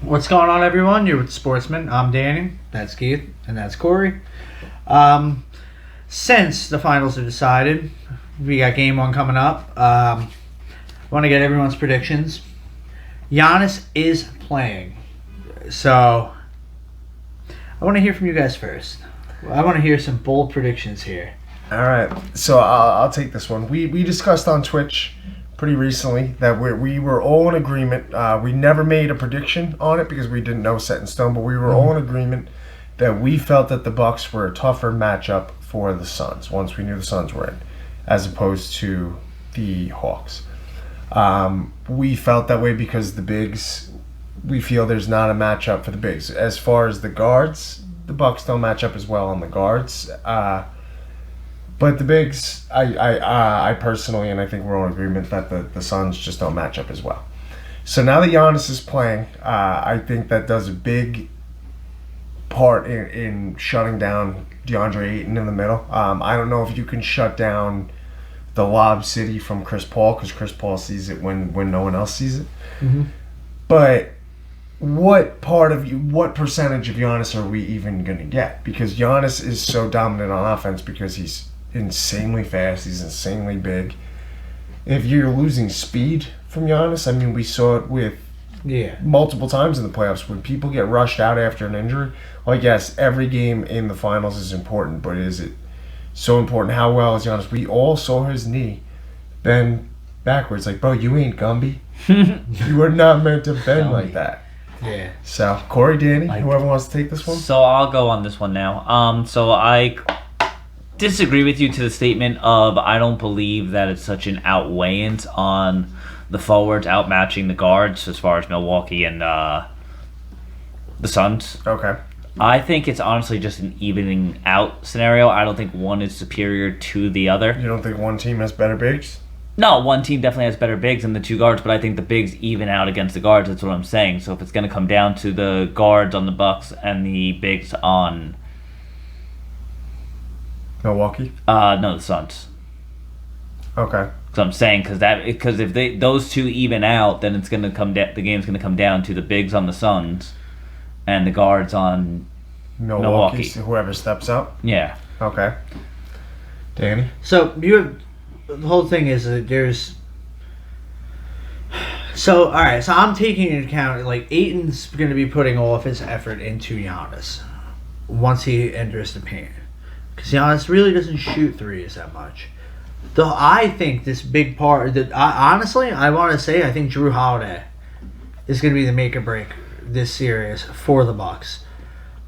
What's going on, everyone? You're with Sportsmen. I'm Danny. That's Keith. And that's Corey. Um, since the finals are decided, we got game one coming up. Want to get everyone's predictions. Giannis is playing. So, I want to hear from you guys first. I want to hear some bold predictions here. All right, so I'll take this one. We discussed on Twitch pretty recently that we were all in agreement. We never made a prediction on it because we didn't know set in stone, but we were all in agreement that we felt that the Bucks were a tougher matchup for the Suns once we knew the Suns were in, as opposed to the Hawks. We felt that way because the bigs, we feel there's not a matchup for the bigs. As far as the guards, the Bucks don't match up as well on the guards. But the bigs, I personally, and I think we're all in agreement that the Suns just don't match up as well. So now that Giannis is playing, I think that does a big part in shutting down DeAndre Ayton in the middle. I don't know if you can shut down the Lob City from Chris Paul because Chris Paul sees it when no one else sees it. Mm-hmm. But what percentage of Giannis are we even going to get? Because Giannis is so dominant on offense because he's insanely fast, he's insanely big. If you're losing speed from Giannis, I mean, we saw it with multiple times in the playoffs when people get rushed out after an injury. Like, yes, every game in the finals is important, but is it so important? How well is Giannis? We all saw his knee bend backwards. Like, bro, you ain't Gumby. You are not meant to bend like that. Yeah. So, Corey, Danny, whoever wants to take this one. So I'll go on this one now. So I disagree with you to the statement of I don't believe that it's such an outweighance on the forwards outmatching the guards as far as Milwaukee and the Suns. Okay. I think it's honestly just an evening out scenario. I don't think one is superior to the other. You don't think one team has better bigs? No, one team definitely has better bigs than the two guards, but I think the bigs even out against the guards. That's what I'm saying. So if it's going to come down to the guards on the Bucks and the bigs on Milwaukee? No, the Suns. Okay. So I'm saying because if those two even out, then it's going to come the game's going to come down to the bigs on the Suns and the guards on Milwaukee. So whoever steps up. Yeah. Okay. Danny. So, the whole thing is that there's... So, alright, so I'm taking into account, like, Ayton's going to be putting all of his effort into Giannis once he enters the paint. Because Giannis really doesn't shoot threes that much. Though I think this big part... honestly, I want to say I think Drew Holiday is going to be the make or break this series for the Bucks.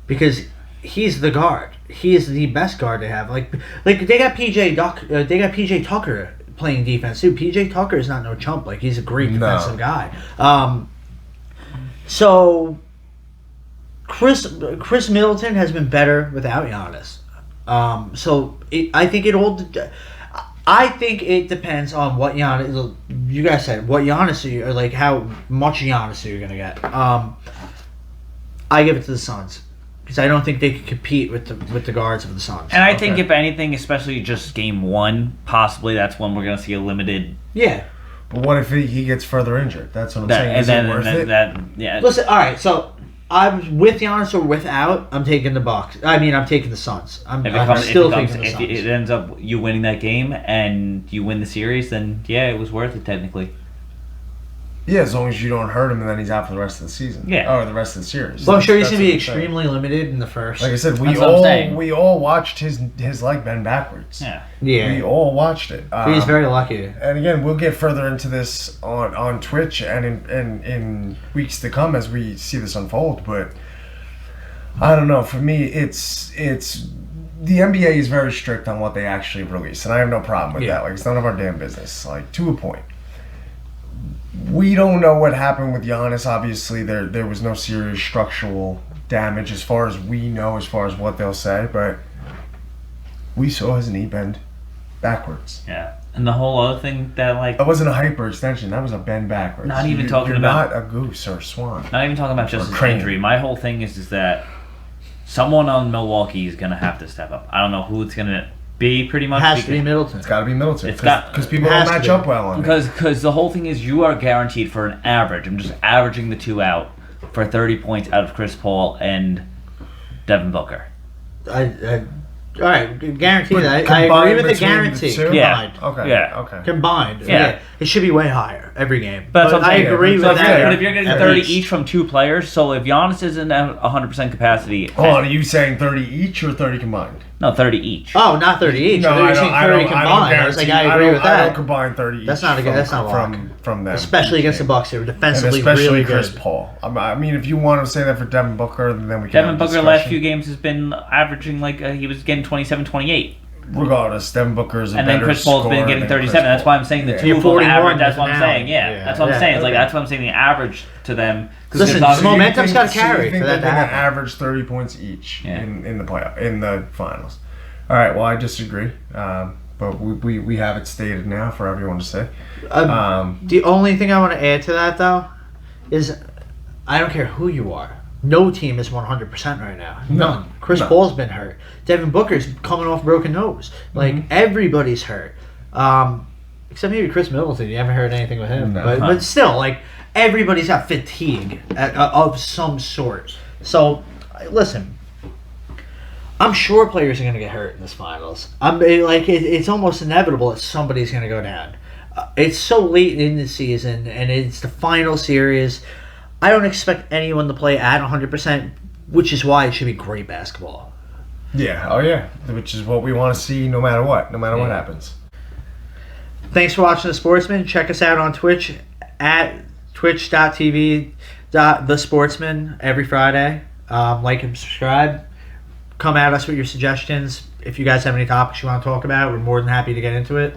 Because he's the guard. He is the best guard they have. Like they got PJ Tucker playing defense too. PJ Tucker is not no chump. Like, he's a great defensive guy. So Chris Middleton has been better without Giannis. I think it depends on what Giannis. You guys said what Giannis or like how much Giannis are you gonna get. I give it to the Suns because I don't think they can compete with the guards of the Suns. And I think if anything, especially just game one, possibly that's when we're gonna see a limited. Yeah. But what if he gets further injured? That's what I'm saying. Is it worth it? Listen, all right, so I'm with Giannis or without. I'm taking the Bucks. I mean, I'm taking the Suns. I'm still taking the Suns. If it ends up you winning that game and you win the series, then yeah, it was worth it technically. Yeah, as long as you don't hurt him and then he's out for the rest of the season. Yeah. Or the rest of the series. Well, I'm sure he's going to be extremely limited in the first. Like I said, we all watched his leg bend backwards. Yeah. We all watched it. He's very lucky. And again, we'll get further into this on Twitch and in weeks to come as we see this unfold. But I don't know. For me, it's the NBA is very strict on what they actually release, and I have no problem with that. Like, it's none of our damn business. Like, to a point. We don't know what happened with Giannis. Obviously, there was no serious structural damage as far as we know, as far as what they'll say. But we saw his knee bend backwards. Yeah. And the whole other thing that, like... That wasn't a hyperextension. That was a bend backwards. Not even talking you're about... You're not a goose or a swan. Not even talking about just his injury. My whole thing is that someone on Milwaukee is going to have to step up. I don't know who it's going to be, pretty much. It has to be Middleton. It's got to be Middleton. Because people don't match up well on it. Because the whole thing is you are guaranteed for an average. I'm just averaging the two out. for 30 points out of Chris Paul and Devin Booker. All right, guarantee But that. I agree combined with the between the guarantee. two? Yeah. Combined. Okay. Yeah. Okay. Combined. Yeah. It should be way higher every game. But that's what I'm I saying. agree So with that. but if you're getting at 30 least. each from 2 players, so if Giannis isn't at 100% capacity, Hold on, are you saying 30 each or 30 combined? no, 30 each. Oh, not 30 each. No, I thought you were saying 30 combined. I was like, I agree with I don't that. combine 30 each. That's not a good. That's not from them. Especially against the the Bucks, they were and defensively especially really Chris good. Paul. I mean, if you want to say that for Devin Booker, then we can. Devin have a Booker last discussion. few games has been averaging like he was getting 27, 28. Regardless, Devin Booker is a And better then Chris Paul's been scorer getting than 37. Chris That's Paul. why I'm saying the Yeah. two of them 41 average. That's what I'm now. saying. Yeah, Yeah. that's what I'm saying. It's like Okay. that's what I'm saying. The average to them. Listen, there's the momentum's So gotta you carry think for that they're to gonna happen. average 30 points each Yeah. in the finals. All right. Well, I disagree. But we have it stated now for everyone to say. The only thing I want to add to that, though, is I don't care who you are. No team is 100% right now. None. Chris No. Paul's been hurt. Devin Booker's coming off broken nose. Like, everybody's hurt. Except maybe Chris Middleton. You haven't heard anything with him. No. But still, like, everybody's got fatigue of some sort. So, listen. I'm sure players are going to get hurt in this finals. It's almost inevitable that somebody's going to go down. It's so late in the season, and it's the final series. I don't expect anyone to play at 100%, which is why it should be great basketball. Yeah. Oh yeah. Which is what we want to see, no matter what. No matter what happens. Thanks for watching The Sportsman. Check us out on Twitch at twitch.tv/thesportsman every Friday. Like and subscribe. Come at us with your suggestions. If you guys have any topics you want to talk about, we're more than happy to get into it.